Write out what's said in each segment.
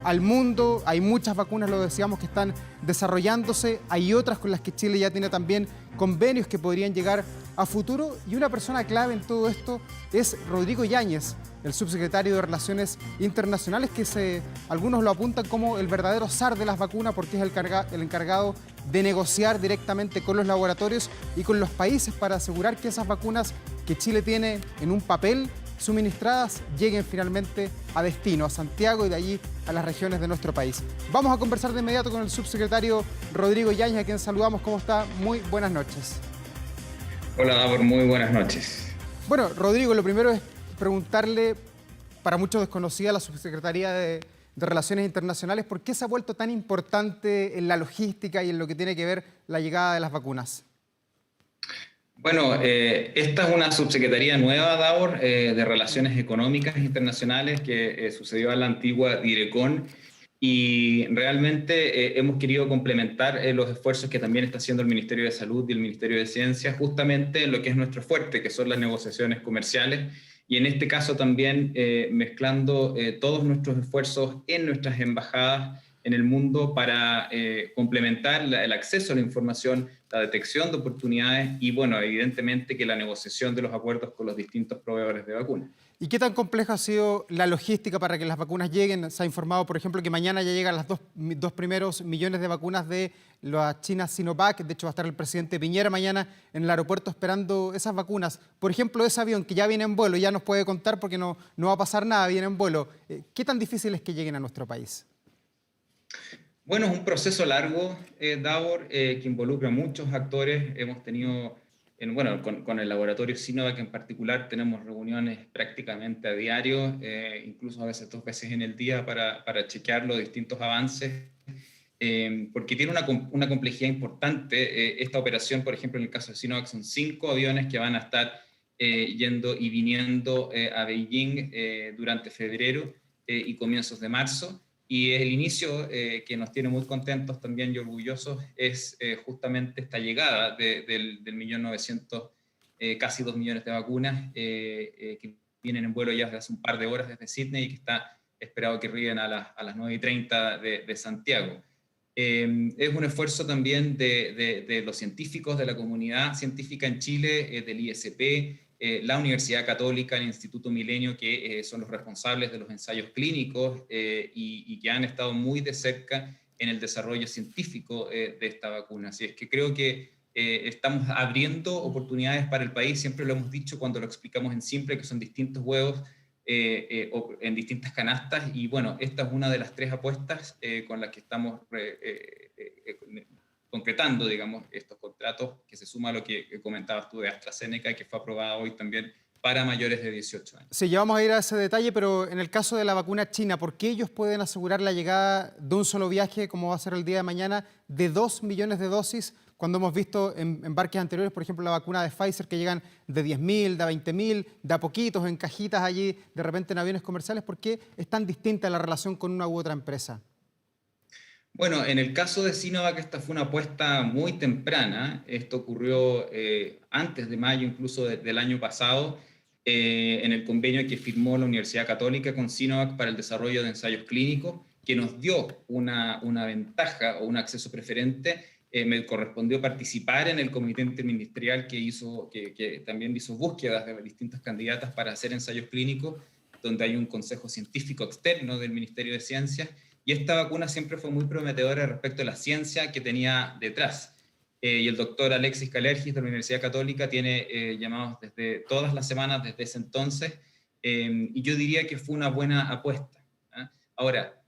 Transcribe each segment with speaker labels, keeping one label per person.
Speaker 1: al mundo. Hay muchas vacunas, lo decíamos, que están desarrollándose. Hay otras con las que Chile ya tiene también convenios que podrían llegar a futuro. Y una persona clave en todo esto es Rodrigo Yáñez, el subsecretario de Relaciones Internacionales, que algunos lo apuntan como el verdadero zar de las vacunas porque es el encargado de negociar directamente con los laboratorios y con los países para asegurar que esas vacunas que Chile tiene en un papel suministradas lleguen finalmente a destino, a Santiago y de allí a las regiones de nuestro país. Vamos a conversar de inmediato con el subsecretario Rodrigo Yáñez, a quien saludamos. ¿Cómo está? Muy buenas noches.
Speaker 2: Hola, Gabor, muy buenas noches.
Speaker 1: Bueno, Rodrigo, lo primero es preguntarle, para muchos desconocida, la Subsecretaría de Relaciones Internacionales, ¿por qué se ha vuelto tan importante en la logística y en lo que tiene que ver la llegada de las vacunas?
Speaker 2: Bueno, esta es una subsecretaría nueva, Davor, de Relaciones Económicas Internacionales que sucedió a la antigua Direcon, y realmente hemos querido complementar los esfuerzos que también está haciendo el Ministerio de Salud y el Ministerio de Ciencia, justamente en lo que es nuestro fuerte, que son las negociaciones comerciales, y en este caso también mezclando todos nuestros esfuerzos en nuestras embajadas en el mundo para complementar el acceso a la información, la detección de oportunidades y, bueno, evidentemente que la negociación de los acuerdos con los distintos proveedores de vacunas.
Speaker 1: ¿Y qué tan compleja ha sido la logística para que las vacunas lleguen? Se ha informado, por ejemplo, que mañana ya llegan las dos primeros millones de vacunas de la China Sinovac. De hecho, va a estar el presidente Piñera mañana en el aeropuerto esperando esas vacunas. Por ejemplo, ese avión que ya viene en vuelo, ya nos puede contar porque no va a pasar nada, viene en vuelo. ¿Qué tan difícil es que lleguen a nuestro país?
Speaker 2: Bueno, es un proceso largo, Davor, que involucra a muchos actores. Hemos tenido, bueno, con el laboratorio Sinovac en particular, tenemos reuniones prácticamente a diario, incluso a veces 2 veces en el día para chequear los distintos avances, porque tiene una complejidad importante. Esta operación, por ejemplo, en el caso de Sinovac, son 5 aviones que van a estar yendo y viniendo a Beijing durante febrero y comienzos de marzo. Y el inicio que nos tiene muy contentos también y orgullosos es justamente esta llegada del 1.900.000, casi 2 millones de vacunas que vienen en vuelo ya desde hace un par de horas desde Sydney y que está esperado que arriben a las 9:30 de Santiago. Es un esfuerzo también de los científicos, de la comunidad científica en Chile, del ISP, la Universidad Católica, el Instituto Milenio, que son los responsables de los ensayos clínicos y que han estado muy de cerca en el desarrollo científico de esta vacuna. Así es que creo que estamos abriendo oportunidades para el país. Siempre lo hemos dicho cuando lo explicamos en simple, que son distintos huevos en distintas canastas, y bueno, esta es una de las 3 apuestas con las que estamos concretando, digamos, estos contratos, que se suma a lo que comentabas tú de AstraZeneca, que fue aprobada hoy también para mayores de 18 años.
Speaker 1: Sí, ya vamos a ir a ese detalle, pero en el caso de la vacuna china, ¿por qué ellos pueden asegurar la llegada de un solo viaje, como va a ser el día de mañana, de 2 millones de dosis, cuando hemos visto en embarques anteriores, por ejemplo, la vacuna de Pfizer, que llegan de 10.000, de 20.000, de a poquitos, en cajitas allí, de repente en aviones comerciales? ¿Por qué es tan distinta la relación con una u otra empresa?
Speaker 2: Bueno, en el caso de Sinovac, esta fue una apuesta muy temprana. Esto ocurrió antes de mayo, incluso del año pasado, en el convenio que firmó la Universidad Católica con Sinovac para el desarrollo de ensayos clínicos, que nos dio una ventaja o un acceso preferente. Me correspondió participar en el comité interministerial que también hizo búsquedas de distintas candidatas para hacer ensayos clínicos, donde hay un consejo científico externo del Ministerio de Ciencias. Y esta vacuna siempre fue muy prometedora respecto a la ciencia que tenía detrás. Y el doctor Alexis Calergis de la Universidad Católica tiene llamados desde todas las semanas desde ese entonces, y yo diría que fue una buena apuesta. Ahora,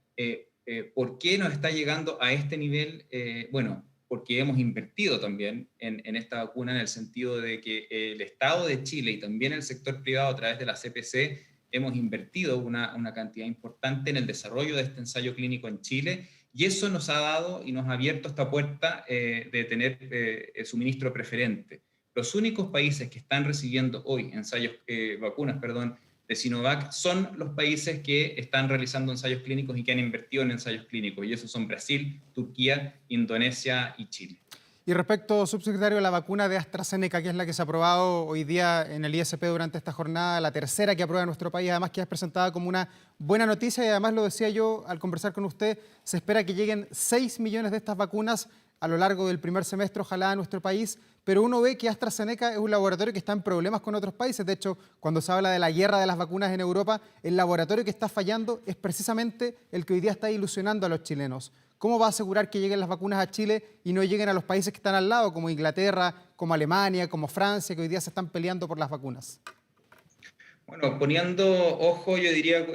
Speaker 2: ¿por qué nos está llegando a este nivel? Bueno, porque hemos invertido también en esta vacuna, en el sentido de que el Estado de Chile y también el sector privado a través de la CPC hemos invertido una cantidad importante en el desarrollo de este ensayo clínico en Chile, y eso nos ha dado y nos ha abierto esta puerta de tener suministro preferente. Los únicos países que están recibiendo hoy vacunas de Sinovac son los países que están realizando ensayos clínicos y que han invertido en ensayos clínicos, y esos son Brasil, Turquía, Indonesia y Chile.
Speaker 1: Y respecto, subsecretario, a la vacuna de AstraZeneca, que es la que se ha aprobado hoy día en el ISP durante esta jornada, la tercera que aprueba nuestro país, además que es presentada como una buena noticia y además lo decía yo al conversar con usted, se espera que lleguen 6 millones de estas vacunas a lo largo del primer semestre, ojalá a nuestro país, pero uno ve que AstraZeneca es un laboratorio que está en problemas con otros países. De hecho, cuando se habla de la guerra de las vacunas en Europa, el laboratorio que está fallando es precisamente el que hoy día está ilusionando a los chilenos. ¿Cómo va a asegurar que lleguen las vacunas a Chile y no lleguen a los países que están al lado, como Inglaterra, como Alemania, como Francia, que hoy día se están peleando por las vacunas?
Speaker 2: Bueno, poniendo ojo, yo diría,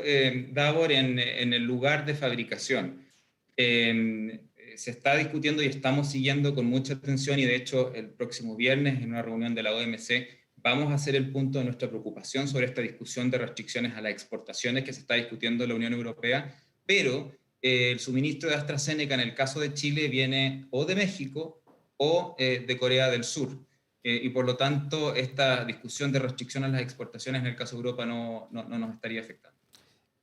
Speaker 2: Davor, en el lugar de fabricación. Se está discutiendo y estamos siguiendo con mucha atención y de hecho el próximo viernes en una reunión de la OMC vamos a hacer el punto de nuestra preocupación sobre esta discusión de restricciones a las exportaciones que se está discutiendo en la Unión Europea, pero el suministro de AstraZeneca en el caso de Chile viene o de México o de Corea del Sur. Y por lo tanto, esta discusión de restricción a las exportaciones en el caso de Europa no nos estaría afectando.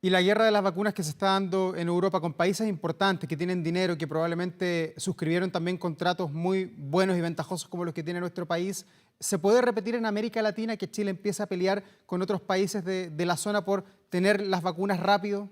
Speaker 1: Y la guerra de las vacunas que se está dando en Europa con países importantes que tienen dinero, que probablemente suscribieron también contratos muy buenos y ventajosos como los que tiene nuestro país, ¿se puede repetir en América Latina que Chile empiece a pelear con otros países de la zona por tener las vacunas rápido?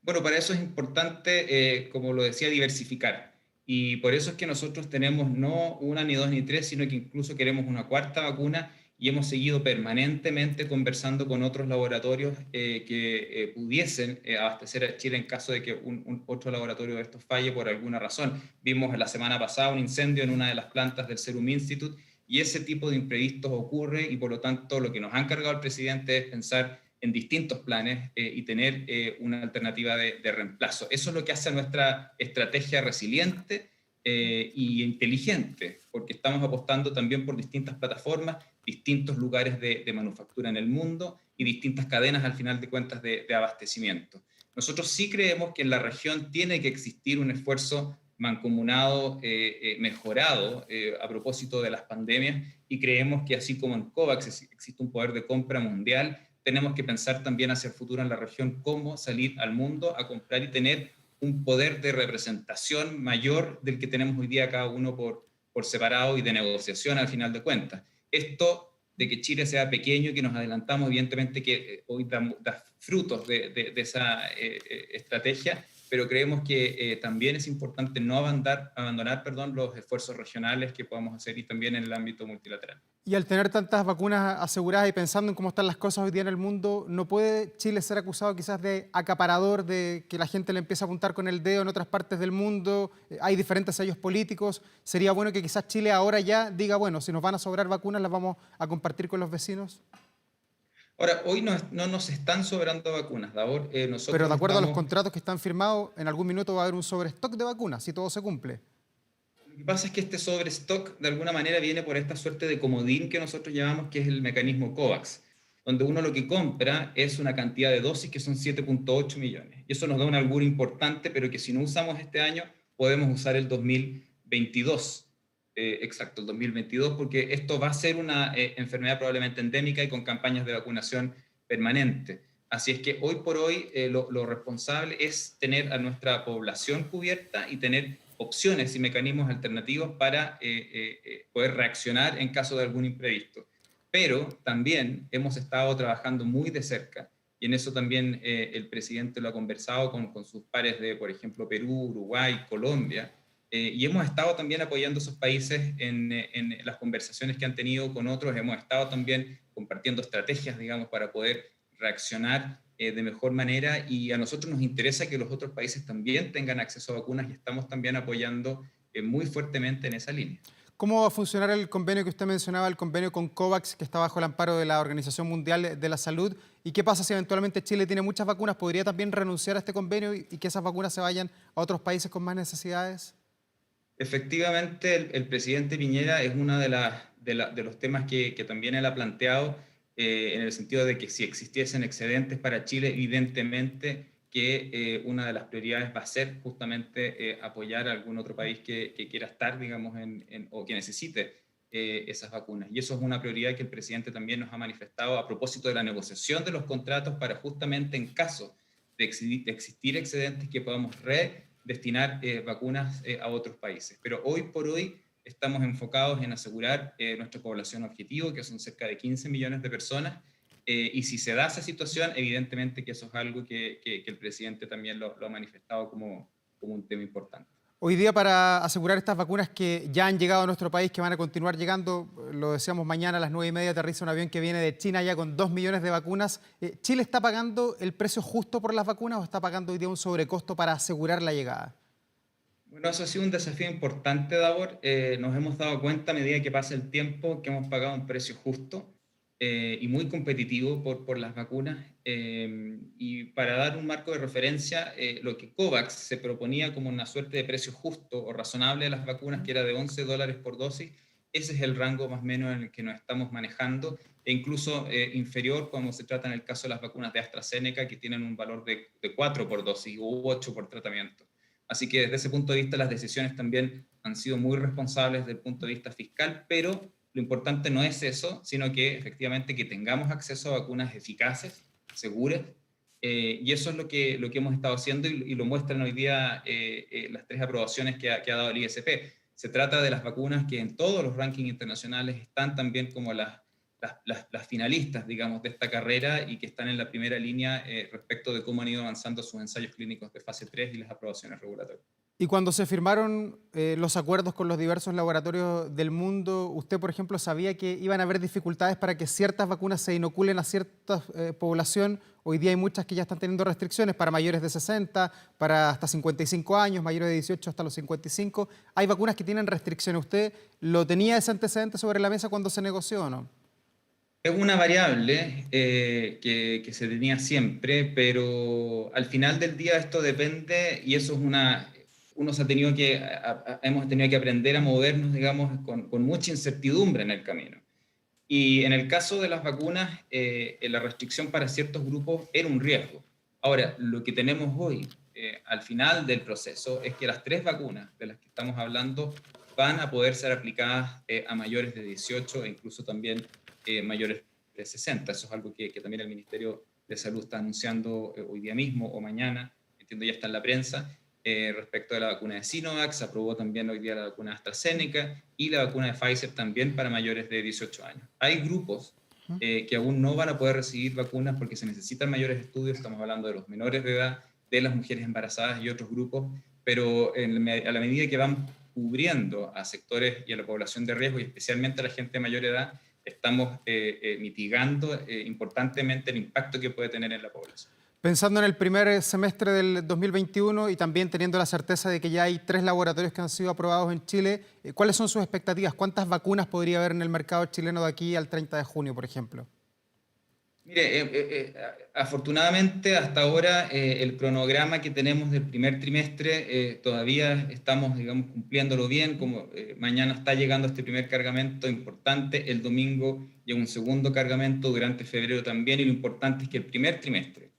Speaker 2: Bueno, para eso es importante, como lo decía, diversificar. Y por eso es que nosotros tenemos no una, ni dos, ni tres, sino que incluso queremos una cuarta vacuna y hemos seguido permanentemente conversando con otros laboratorios que pudiesen abastecer a Chile en caso de que otro laboratorio de estos falle por alguna razón. Vimos la semana pasada un incendio en una de las plantas del Serum Institute y ese tipo de imprevistos ocurre y por lo tanto lo que nos ha encargado el presidente es pensar en distintos planes y tener una alternativa de reemplazo. Eso es lo que hace a nuestra estrategia resiliente y inteligente, porque estamos apostando también por distintas plataformas, distintos lugares de manufactura en el mundo y distintas cadenas, al final de cuentas, de abastecimiento. Nosotros sí creemos que en la región tiene que existir un esfuerzo mancomunado, mejorado a propósito de las pandemias y creemos que así como en COVAX existe un poder de compra mundial, tenemos que pensar también hacia el futuro en la región cómo salir al mundo a comprar y tener un poder de representación mayor del que tenemos hoy día cada uno por separado y de negociación al final de cuentas. Esto de que Chile sea pequeño y que nos adelantamos, evidentemente que hoy da frutos de esa estrategia, pero creemos que también es importante no abandonar los esfuerzos regionales que podamos hacer y también en el ámbito multilateral.
Speaker 1: Y al tener tantas vacunas aseguradas y pensando en cómo están las cosas hoy día en el mundo, ¿no puede Chile ser acusado quizás de acaparador, de que la gente le empiece a apuntar con el dedo en otras partes del mundo? Hay diferentes sellos políticos. ¿Sería bueno que quizás Chile ahora ya diga, bueno, si nos van a sobrar vacunas, las vamos a compartir con los vecinos?
Speaker 2: Ahora, hoy no nos están sobrando vacunas, Davor.
Speaker 1: Pero
Speaker 2: Nosotros
Speaker 1: de acuerdo a los
Speaker 2: estamos.
Speaker 1: contratos que están firmados, en algún minuto va a haber un sobrestock de vacunas, si todo se cumple.
Speaker 2: Lo que pasa es que este sobrestock de alguna manera viene por esta suerte de comodín que nosotros llamamos que es el mecanismo COVAX, donde uno lo que compra es una cantidad de dosis que son 7,8 millones. Y eso nos da un augurio importante, pero que si no usamos este año, podemos usar el 2022. Exacto, el 2022, porque esto va a ser una enfermedad probablemente endémica y con campañas de vacunación permanente. Así es que hoy por hoy lo responsable es tener a nuestra población cubierta y tener opciones y mecanismos alternativos para poder reaccionar en caso de algún imprevisto. Pero también hemos estado trabajando muy de cerca, y en eso también el presidente lo ha conversado con sus pares de, por ejemplo, Perú, Uruguay, Colombia, y hemos estado también apoyando a esos países en las conversaciones que han tenido con otros, hemos estado también compartiendo estrategias, digamos, para poder reaccionar de mejor manera y a nosotros nos interesa que los otros países también tengan acceso a vacunas y estamos también apoyando muy fuertemente en esa línea.
Speaker 1: ¿Cómo va a funcionar el convenio que usted mencionaba, el convenio con COVAX, que está bajo el amparo de la Organización Mundial de la Salud? ¿Y qué pasa si eventualmente Chile tiene muchas vacunas? ¿Podría también renunciar a este convenio y que esas vacunas se vayan a otros países con más necesidades?
Speaker 2: Efectivamente, el presidente Piñera es uno de los temas que también él ha planteado en el sentido de que si existiesen excedentes para Chile, evidentemente que una de las prioridades va a ser justamente apoyar a algún otro país que quiera estar, digamos, o que necesite esas vacunas. Y eso es una prioridad que el presidente también nos ha manifestado a propósito de la negociación de los contratos para justamente en caso de existir excedentes que podamos destinar vacunas a otros países. Pero hoy por hoy estamos enfocados en asegurar nuestra población objetivo, que son cerca de 15 millones de personas, y si se da esa situación, evidentemente que eso es algo que el presidente también lo ha manifestado como un tema importante.
Speaker 1: Hoy día, para asegurar estas vacunas que ya han llegado a nuestro país, que van a continuar llegando, lo decíamos, mañana a las 9:30 aterriza un avión que viene de China ya con 2 millones de vacunas. ¿Chile está pagando el precio justo por las vacunas o está pagando hoy día un sobrecosto para asegurar la llegada?
Speaker 2: Bueno, eso ha sido un desafío importante, Davor. Nos hemos dado cuenta a medida que pasa el tiempo que hemos pagado un precio justo y muy competitivo por las vacunas. Y para dar un marco de referencia, lo que COVAX se proponía como una suerte de precio justo o razonable de las vacunas, que era de $11 por dosis, ese es el rango más o menos en el que nos estamos manejando, e incluso inferior cuando se trata en el caso de las vacunas de AstraZeneca, que tienen un valor de 4 por dosis u 8 por tratamiento. Así que desde ese punto de vista las decisiones también han sido muy responsables desde el punto de vista fiscal, pero lo importante no es eso, sino que efectivamente que tengamos acceso a vacunas eficaces, seguras, y eso es lo que hemos estado haciendo y lo muestran hoy día las 3 aprobaciones que ha dado el ISP. Se trata de las vacunas que en todos los rankings internacionales están también como las finalistas, digamos, de esta carrera y que están en la primera línea respecto de cómo han ido avanzando sus ensayos clínicos de fase 3 y las aprobaciones regulatorias.
Speaker 1: Y cuando se firmaron los acuerdos con los diversos laboratorios del mundo, ¿usted, por ejemplo, sabía que iban a haber dificultades para que ciertas vacunas se inoculen a cierta población? Hoy día hay muchas que ya están teniendo restricciones para mayores de 60, para hasta 55 años, mayores de 18 hasta los 55. Hay vacunas que tienen restricciones. ¿Usted lo tenía ese antecedente sobre la mesa cuando se negoció o no?
Speaker 2: Es una variable que se tenía siempre, pero al final del día esto depende, y eso es uno se ha tenido hemos tenido que aprender a movernos, digamos, con mucha incertidumbre en el camino. Y en el caso de las vacunas, la restricción para ciertos grupos era un riesgo. Ahora, lo que tenemos hoy, al final del proceso, es que las 3 vacunas de las que estamos hablando van a poder ser aplicadas a mayores de 18 e incluso también mayores de 60. Eso es algo que también el Ministerio de Salud está anunciando hoy día mismo o mañana, entiendo ya está en la prensa. Respecto a la vacuna de Sinovac, se aprobó también hoy día la vacuna de AstraZeneca y la vacuna de Pfizer también para mayores de 18 años. Hay grupos que aún no van a poder recibir vacunas porque se necesitan mayores estudios, estamos hablando de los menores de edad, de las mujeres embarazadas y otros grupos, pero a la medida que van cubriendo a sectores y a la población de riesgo y especialmente a la gente de mayor edad, estamos mitigando importantemente el impacto que puede tener en la población.
Speaker 1: Pensando en el primer semestre del 2021 y también teniendo la certeza de que ya hay 3 laboratorios que han sido aprobados en Chile, ¿cuáles son sus expectativas? ¿Cuántas vacunas podría haber en el mercado chileno de aquí al 30 de junio, por ejemplo?
Speaker 2: Mire, afortunadamente hasta ahora el cronograma que tenemos del primer trimestre todavía estamos, digamos, cumpliéndolo bien, como mañana está llegando este primer cargamento importante, el domingo llega un segundo cargamento, durante febrero también, y lo importante es que el primer trimestre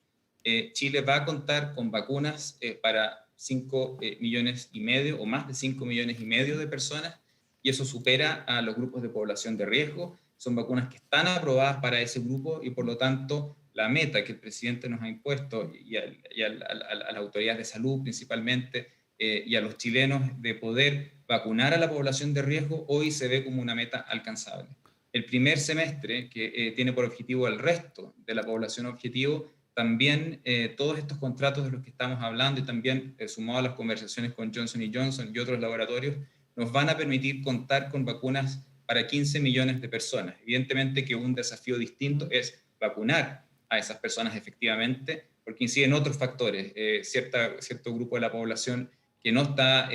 Speaker 2: Chile va a contar con vacunas para 5 millones y medio o más de 5 millones y medio de personas, y eso supera a los grupos de población de riesgo. Son vacunas que están aprobadas para ese grupo y por lo tanto la meta que el presidente nos ha impuesto y a las autoridades de salud principalmente y a los chilenos de poder vacunar a la población de riesgo hoy se ve como una meta alcanzable. El primer semestre, que tiene por objetivo el resto de la población objetivo, también todos estos contratos de los que estamos hablando y también sumado a las conversaciones con Johnson & Johnson y otros laboratorios, nos van a permitir contar con vacunas para 15 millones de personas. Evidentemente que un desafío distinto es vacunar a esas personas efectivamente, porque inciden otros factores, cierto grupo de la población que no está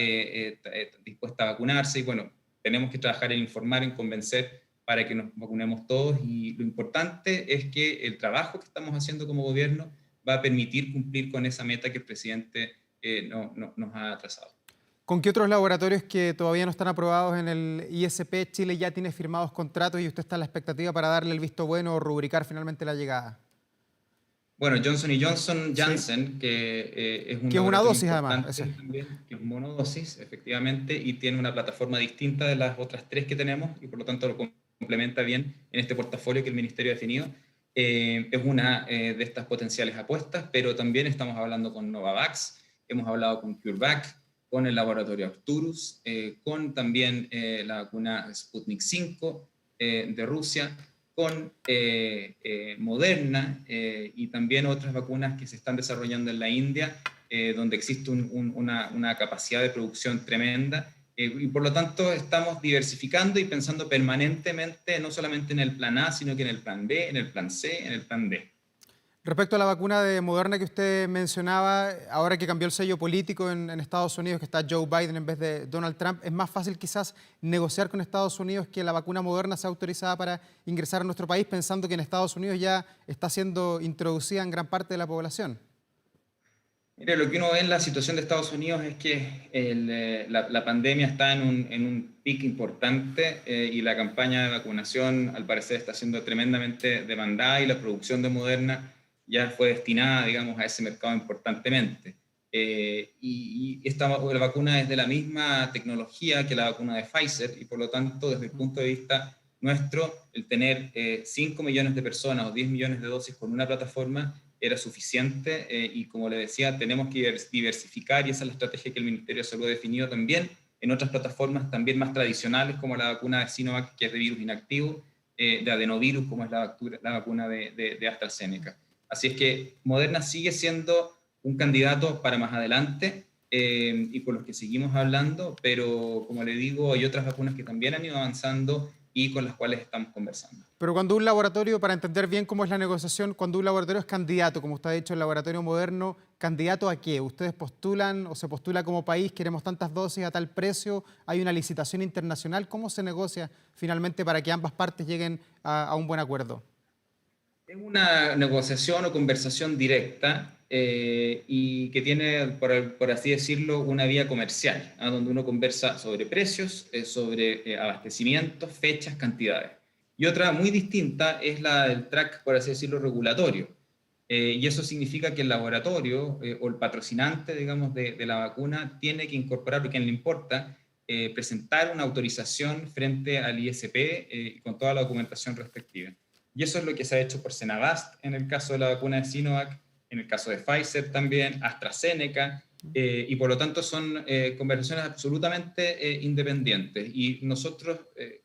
Speaker 2: dispuesta a vacunarse, y bueno, tenemos que trabajar en informar, en convencer para que nos vacunemos todos, y lo importante es que el trabajo que estamos haciendo como gobierno va a permitir cumplir con esa meta que el presidente nos ha trazado.
Speaker 1: ¿Con qué otros laboratorios que todavía no están aprobados en el ISP Chile ya tiene firmados contratos y usted está en la expectativa para darle el visto bueno o rubricar finalmente la llegada?
Speaker 2: Bueno, Johnson & Johnson, Janssen,
Speaker 1: Sí.
Speaker 2: que es un
Speaker 1: Que es una
Speaker 2: laboratorio
Speaker 1: dosis además.
Speaker 2: también, que es monodosis, efectivamente, y tiene una plataforma distinta de las otras 3 que tenemos, y por lo tanto lo complementa bien en este portafolio que el Ministerio ha definido. Es una de estas potenciales apuestas, pero también estamos hablando con Novavax, hemos hablado con CureVac, con el laboratorio Arcturus, con también la vacuna Sputnik 5 de Rusia, con Moderna y también otras vacunas que se están desarrollando en la India, donde existe una capacidad de producción tremenda. Y por lo tanto estamos diversificando y pensando permanentemente no solamente en el plan A, sino que en el plan B, en el plan C, en el plan D.
Speaker 1: Respecto a la vacuna de Moderna que usted mencionaba, ahora que cambió el sello político en Estados Unidos, que está Joe Biden en vez de Donald Trump, ¿es más fácil quizás negociar con Estados Unidos que la vacuna Moderna sea autorizada para ingresar a nuestro país, pensando que en Estados Unidos ya está siendo introducida en gran parte de la población?
Speaker 2: Mire, lo que uno ve en la situación de Estados Unidos es que la pandemia está en un pico importante y la campaña de vacunación al parecer está siendo tremendamente demandada y la producción de Moderna ya fue destinada, digamos, a ese mercado importantemente. La vacuna es de la misma tecnología que la vacuna de Pfizer y por lo tanto, desde el punto de vista nuestro, el tener 5 millones de personas o 10 millones de dosis con una plataforma era suficiente y como le decía, tenemos que diversificar y esa es la estrategia que el Ministerio de Salud ha definido también en otras plataformas también más tradicionales como la vacuna de Sinovac, que es de virus inactivo, de adenovirus, como es la vacuna de AstraZeneca. Así es que Moderna sigue siendo un candidato para más adelante y por los que seguimos hablando, pero como le digo, hay otras vacunas que también han ido avanzando y con las cuales estamos conversando.
Speaker 1: Pero cuando un laboratorio, para entender bien cómo es la negociación, cuando un laboratorio es candidato, como usted ha dicho, el laboratorio Moderno, ¿candidato a qué? ¿Ustedes postulan o se postula como país, queremos tantas dosis a tal precio? ¿Hay una licitación internacional? ¿Cómo se negocia finalmente para que ambas partes lleguen a un buen acuerdo?
Speaker 2: Es una negociación o conversación directa y que tiene, por así decirlo, una vía comercial, donde uno conversa sobre precios, sobre abastecimientos, fechas, cantidades. Y otra muy distinta es la del track, por así decirlo, regulatorio. Y eso significa que el laboratorio o el patrocinante, digamos, de la vacuna tiene que incorporar, porque a quien le importa, presentar una autorización frente al ISP con toda la documentación respectiva. Y eso es lo que se ha hecho por Senavast en el caso de la vacuna de Sinovac, en el caso de Pfizer también, AstraZeneca, y por lo tanto son conversaciones absolutamente independientes. Y nosotros, que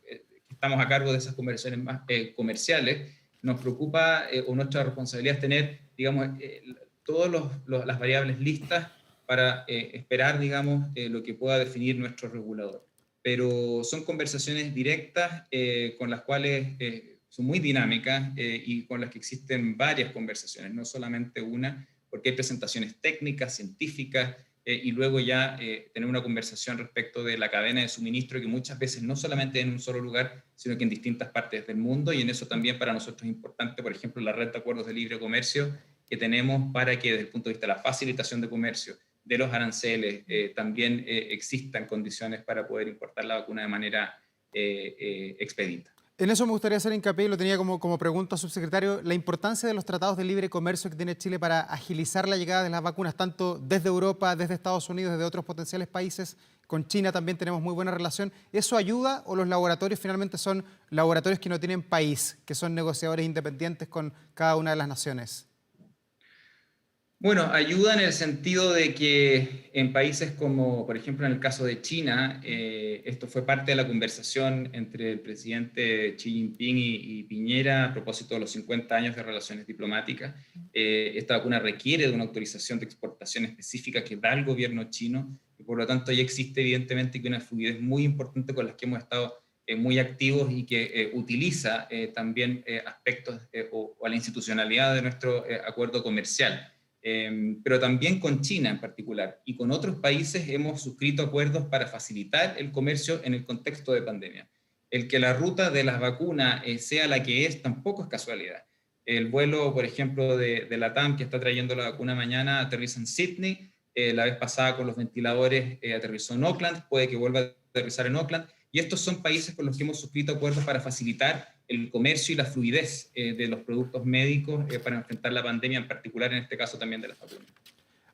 Speaker 2: estamos a cargo de esas conversaciones más comerciales, nos preocupa o nuestra responsabilidad es tener, digamos, todas las variables listas para esperar, digamos, lo que pueda definir nuestro regulador. Pero son conversaciones directas con las cuales son muy dinámicas y con las que existen varias conversaciones, no solamente una, porque hay presentaciones técnicas, científicas, y luego ya tener una conversación respecto de la cadena de suministro que muchas veces no solamente en un solo lugar, sino que en distintas partes del mundo, y en eso también para nosotros es importante, por ejemplo, la red de acuerdos de libre comercio que tenemos para que desde el punto de vista de la facilitación de comercio, de los aranceles, también existan condiciones para poder importar la vacuna de manera expedita.
Speaker 1: En eso me gustaría hacer hincapié, y lo tenía como pregunta, subsecretario, la importancia de los tratados de libre comercio que tiene Chile para agilizar la llegada de las vacunas, tanto desde Europa, desde Estados Unidos, desde otros potenciales países. Con China también tenemos muy buena relación. ¿Eso ayuda o los laboratorios finalmente son laboratorios que no tienen país, que son negociadores independientes con cada una de las naciones?
Speaker 2: Bueno, ayuda en el sentido de que en países como, por ejemplo, en el caso de China, esto fue parte de la conversación entre el presidente Xi Jinping y Piñera a propósito de los 50 años de relaciones diplomáticas. Esta vacuna requiere de una autorización de exportación específica que da el gobierno chino y por lo tanto ya existe evidentemente que una fluidez muy importante con las que hemos estado muy activos y que utiliza también aspectos o a la institucionalidad de nuestro acuerdo comercial. Pero también con China en particular y con otros países hemos suscrito acuerdos para facilitar el comercio en el contexto de pandemia. El que la ruta de las vacunas sea la que es tampoco es casualidad. El vuelo, por ejemplo, de LATAM que está trayendo la vacuna mañana aterriza en Sydney, la vez pasada con los ventiladores aterrizó en Auckland, puede que vuelva a aterrizar en Auckland, y estos son países con los que hemos suscrito acuerdos para facilitar el comercio y la fluidez de los productos médicos para enfrentar la pandemia, en particular en este caso también de las vacunas.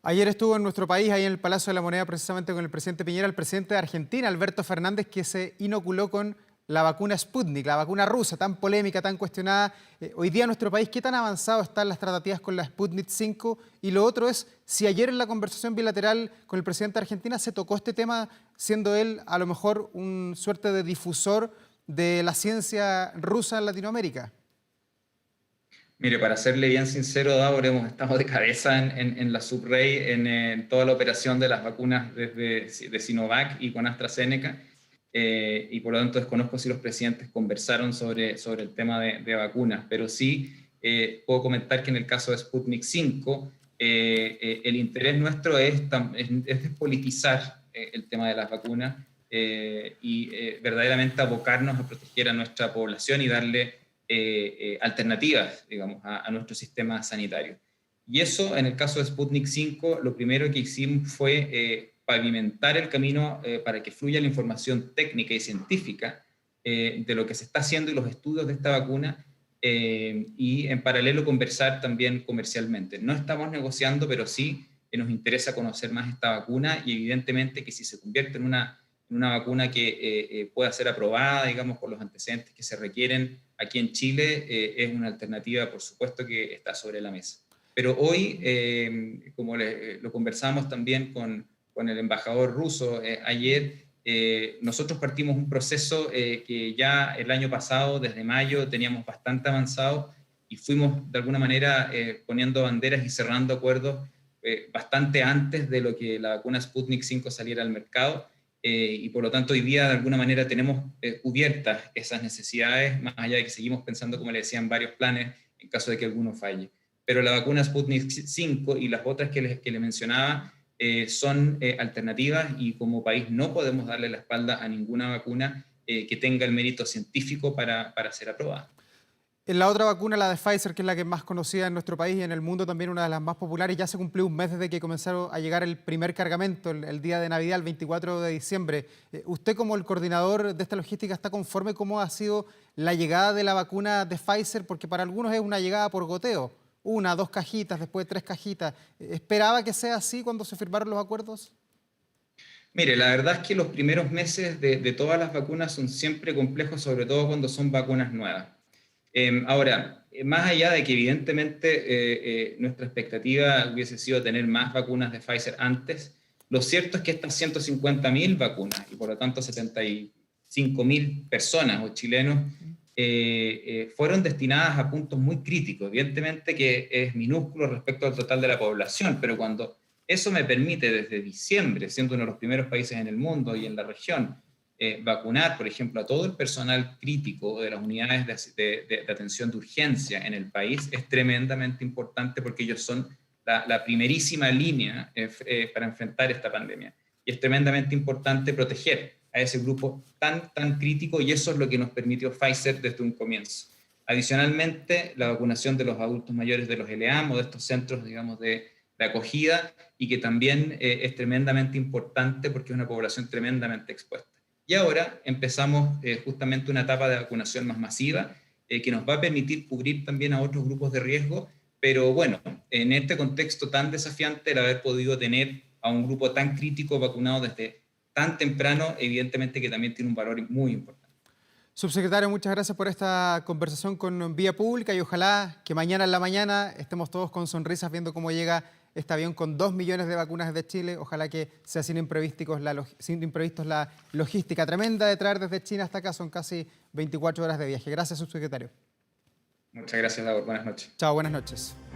Speaker 1: Ayer estuvo en nuestro país, ahí en el Palacio de la Moneda, precisamente con el presidente Piñera, el presidente de Argentina, Alberto Fernández, que se inoculó con la vacuna Sputnik, la vacuna rusa, tan polémica, tan cuestionada. Hoy día en nuestro país, ¿qué tan avanzado están las tratativas con la Sputnik 5? Y lo otro es, si ayer en la conversación bilateral con el presidente de Argentina se tocó este tema, siendo él a lo mejor un suerte de difusor de la ciencia rusa en Latinoamérica.
Speaker 2: Mire, para serle bien sincero, Davor, hemos estado de cabeza en la subrey, en toda la operación de las vacunas de Sinovac y con AstraZeneca, y por lo tanto desconozco si los presidentes conversaron sobre el tema de vacunas, pero sí puedo comentar que en el caso de Sputnik 5, el interés nuestro es despolitizar el tema de las vacunas y verdaderamente abocarnos a proteger a nuestra población y darle alternativas, digamos, a nuestro sistema sanitario. Y eso, en el caso de Sputnik 5, lo primero que hicimos fue pavimentar el camino para que fluya la información técnica y científica de lo que se está haciendo y los estudios de esta vacuna, y en paralelo conversar también comercialmente. No estamos negociando, pero sí nos interesa conocer más esta vacuna y evidentemente que si se convierte en una vacuna que pueda ser aprobada, digamos, por los antecedentes que se requieren aquí en Chile, es una alternativa, por supuesto, que está sobre la mesa. Pero hoy, como lo conversamos también con el embajador ruso ayer, nosotros partimos un proceso que ya el año pasado, desde mayo, teníamos bastante avanzado y fuimos de alguna manera poniendo banderas y cerrando acuerdos bastante antes de lo que la vacuna Sputnik 5 saliera al mercado. Y por lo tanto hoy día de alguna manera tenemos cubiertas esas necesidades, más allá de que seguimos pensando, como le decía, en varios planes en caso de que alguno falle. Pero la vacuna Sputnik 5 y las otras que le mencionaba son alternativas y como país no podemos darle la espalda a ninguna vacuna que tenga el mérito científico para ser aprobada.
Speaker 1: En la otra vacuna, la de Pfizer, que es la que es más conocida en nuestro país y en el mundo también una de las más populares, ya se cumplió un mes desde que comenzaron a llegar el primer cargamento, el día de Navidad, el 24 de diciembre. ¿Usted como el coordinador de esta logística está conforme cómo ha sido la llegada de la vacuna de Pfizer? Porque para algunos es una llegada por goteo, 1, 2 cajitas, después 3 cajitas. ¿Esperaba que sea así cuando se firmaron los acuerdos?
Speaker 2: Mire, la verdad es que los primeros meses de todas las vacunas son siempre complejos, sobre todo cuando son vacunas nuevas. Ahora, más allá de que evidentemente nuestra expectativa hubiese sido tener más vacunas de Pfizer antes, lo cierto es que estas 150.000 vacunas y por lo tanto 75.000 personas o chilenos fueron destinadas a puntos muy críticos. Evidentemente que es minúsculo respecto al total de la población, pero cuando eso me permite desde diciembre, siendo uno de los primeros países en el mundo y en la región, vacunar, por ejemplo, a todo el personal crítico de las unidades de atención de urgencia en el país es tremendamente importante porque ellos son la primerísima línea para enfrentar esta pandemia. Y es tremendamente importante proteger a ese grupo tan crítico y eso es lo que nos permitió Pfizer desde un comienzo. Adicionalmente, la vacunación de los adultos mayores de los LEAM o de estos centros, digamos, de acogida y que también es tremendamente importante porque es una población tremendamente expuesta. Y ahora empezamos justamente una etapa de vacunación más masiva que nos va a permitir cubrir también a otros grupos de riesgo, pero bueno, en este contexto tan desafiante, el haber podido tener a un grupo tan crítico vacunado desde tan temprano, evidentemente que también tiene un valor muy importante.
Speaker 1: Subsecretario, muchas gracias por esta conversación con Vía Pública y ojalá que mañana en la mañana estemos todos con sonrisas viendo cómo llega este avión con 2 millones de vacunas desde Chile. Ojalá que sea sin imprevistos la logística tremenda de traer desde China hasta acá. Son casi 24 horas de viaje. Gracias, subsecretario.
Speaker 2: Muchas gracias, Davor. Buenas noches.
Speaker 1: Chao, buenas noches.